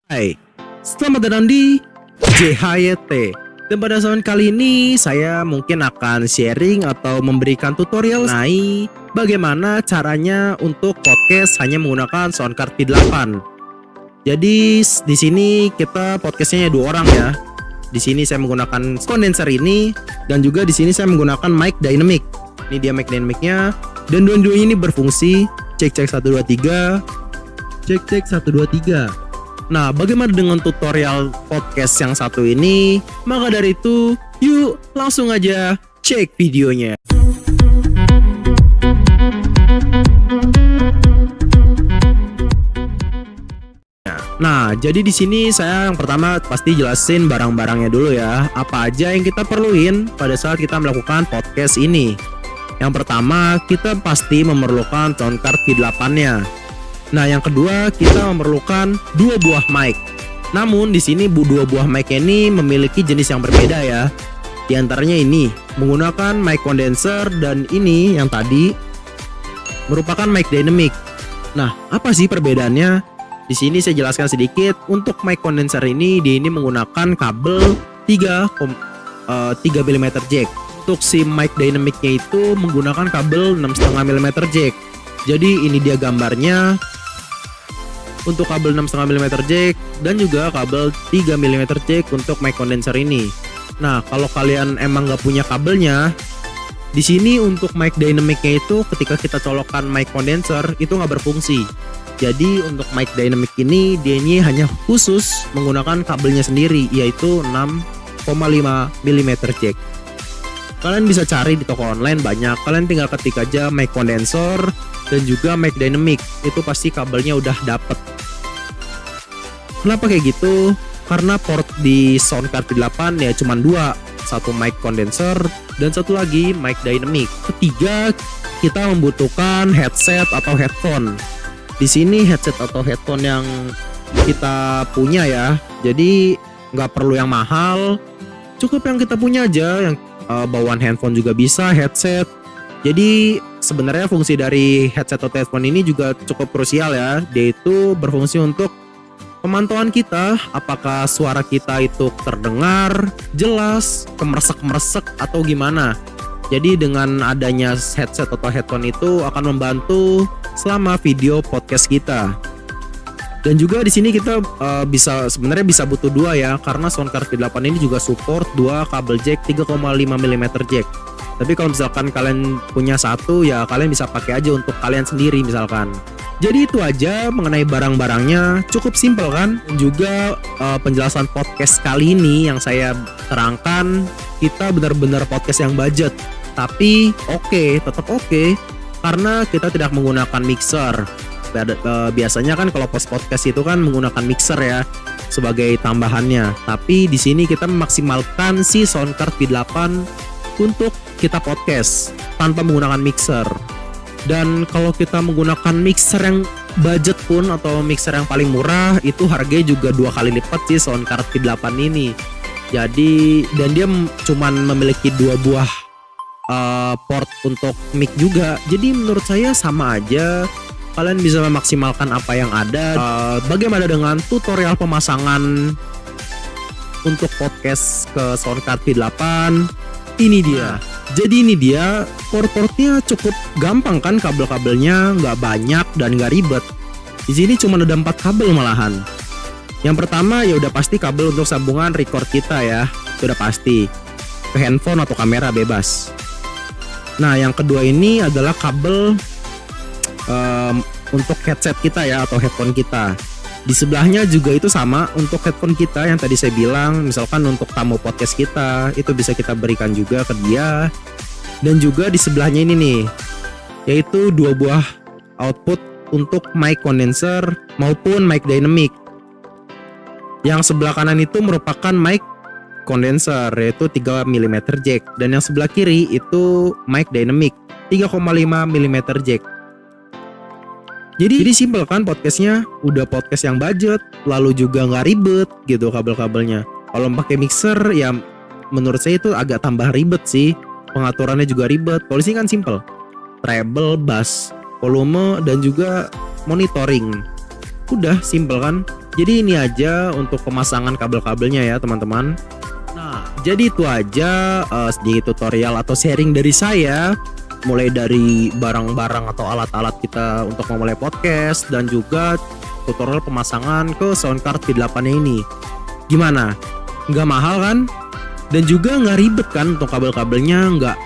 Hai, selamat datang di JHYT. Dan pada kesempatan kali ini saya mungkin akan sharing atau memberikan tutorial mengenai bagaimana caranya untuk podcast hanya menggunakan soundcard V8. Jadi di sini kita podcastnya dua orang ya. Di sini saya menggunakan condenser ini dan juga di sini saya menggunakan mic dynamic. Ini dia mic dynamicnya dan dua-duanya ini berfungsi. Cek 1 2 3. Cek 1 2 3. Nah, bagaimana dengan tutorial podcast yang satu ini? Maka dari itu, yuk langsung aja cek videonya. Nah, jadi di sini saya yang pertama pasti jelasin barang-barangnya dulu ya. Apa aja yang kita perluin pada saat kita melakukan podcast ini. Yang pertama, kita pasti memerlukan soundcard V8-nya. Nah, yang kedua kita memerlukan dua buah mic. Namun di sini dua buah mic ini memiliki jenis yang berbeda ya. Di antaranya ini menggunakan mic condenser dan ini yang tadi merupakan mic dynamic. Nah, apa sih perbedaannya? Di sini saya jelaskan sedikit. Untuk mic condenser ini dia ini menggunakan kabel 3 mm jack. Untuk si mic dynamicnya itu menggunakan kabel 6,5 mm jack. Jadi ini dia gambarnya untuk kabel 6,5 mm jack dan juga kabel 3 mm jack untuk mic condenser ini. Nah, kalau kalian emang nggak punya kabelnya, di sini untuk mic dynamicnya itu ketika kita colokkan mic condenser itu nggak berfungsi. Jadi untuk mic dynamic ini dia ini hanya khusus menggunakan kabelnya sendiri, yaitu 6,5 mm jack. Kalian bisa cari di toko online banyak. Kalian tinggal ketik aja mic condenser dan juga mic dynamic, itu pasti kabelnya udah dapet. Kenapa kayak gitu? Karena port di soundcard V8 ya cuma dua, satu mic condenser dan satu lagi mic dynamic. Ketiga, kita membutuhkan headset atau headphone. Di sini headset atau headphone yang kita punya ya, jadi nggak perlu yang mahal, cukup yang kita punya aja, yang bawaan handphone juga bisa, headset. Jadi sebenarnya fungsi dari headset atau headphone ini juga cukup krusial ya. Dia itu berfungsi untuk pemantauan kita, apakah suara kita itu terdengar jelas, kemeresek-meresek atau gimana. Jadi dengan adanya headset atau headphone itu akan membantu selama video podcast kita. Dan juga di sini kita sebenarnya bisa butuh dua ya, karena soundcard V8 ini juga support dua kabel jack 3,5 mm jack. Tapi kalau misalkan kalian punya satu ya kalian bisa pakai aja untuk kalian sendiri misalkan. Jadi itu aja mengenai barang-barangnya, cukup simpel kan? Juga penjelasan podcast kali ini yang saya terangkan, kita benar-benar podcast yang budget. Tapi tetap oke karena kita tidak menggunakan mixer. Biasanya kan kalau podcast itu kan menggunakan mixer ya sebagai tambahannya. Tapi di sini kita memaksimalkan si soundcard V8 untuk kita podcast tanpa menggunakan mixer. Dan kalau kita menggunakan mixer yang budget pun atau mixer yang paling murah, itu harganya juga 2 kali lipat sih soundcard V8 ini. Jadi dan dia cuman memiliki 2 buah port untuk mic juga. Jadi menurut saya sama aja. Kalian bisa memaksimalkan apa yang ada. Bagaimana dengan tutorial pemasangan untuk podcast ke soundcard V8? Ini dia. Jadi ini dia, port-portnya cukup gampang kan, kabel-kabelnya nggak banyak dan nggak ribet. Di sini cuma ada 4 kabel malahan. Yang pertama ya udah pasti kabel untuk sambungan record kita ya, sudah pasti. Ke handphone atau kamera bebas. Nah yang kedua ini adalah kabel untuk headset kita ya atau headphone kita. Di sebelahnya juga itu sama untuk headphone kita yang tadi saya bilang, misalkan untuk tamu podcast kita itu bisa kita berikan juga ke dia. Dan juga di sebelahnya ini nih, yaitu 2 buah output untuk mic condenser maupun mic dynamic. Yang sebelah kanan itu merupakan mic condenser yaitu 3 mm jack, dan yang sebelah kiri itu mic dynamic 3,5 mm jack. Jadi simpel kan podcastnya, udah podcast yang budget, lalu juga nggak ribet gitu kabel-kabelnya. Kalau pakai mixer ya menurut saya itu agak tambah ribet sih, pengaturannya juga ribet. Kalau sini kan simpel, treble, bass, volume dan juga monitoring. Udah simpel kan. Jadi ini aja untuk pemasangan kabel-kabelnya ya teman-teman. Nah, jadi itu aja sedikit tutorial atau sharing dari saya, mulai dari barang-barang atau alat-alat kita untuk memulai podcast dan juga tutorial pemasangan ke soundcard V8 ini. Gimana? Nggak mahal kan? Dan juga nggak ribet kan untuk kabel-kabelnya, nggak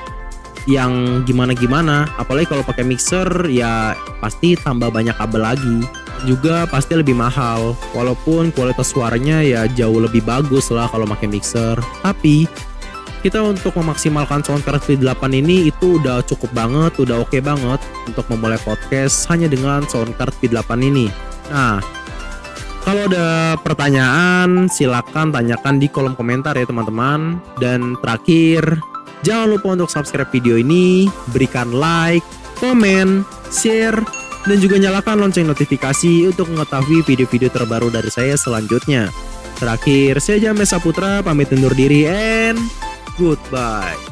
yang gimana-gimana. Apalagi kalau pakai mixer ya pasti tambah banyak kabel lagi. Juga pasti lebih mahal, walaupun kualitas suaranya ya jauh lebih bagus lah kalau pakai mixer. Tapi kita untuk memaksimalkan soundcard V8 ini itu udah cukup banget, udah oke banget untuk memulai podcast hanya dengan soundcard V8 ini. Nah, kalau ada pertanyaan silakan tanyakan di kolom komentar ya teman-teman. Dan terakhir, jangan lupa untuk subscribe video ini, berikan like, komen, share, dan juga nyalakan lonceng notifikasi untuk mengetahui video-video terbaru dari saya selanjutnya. Terakhir, saya James Saputra pamit undur diri and goodbye.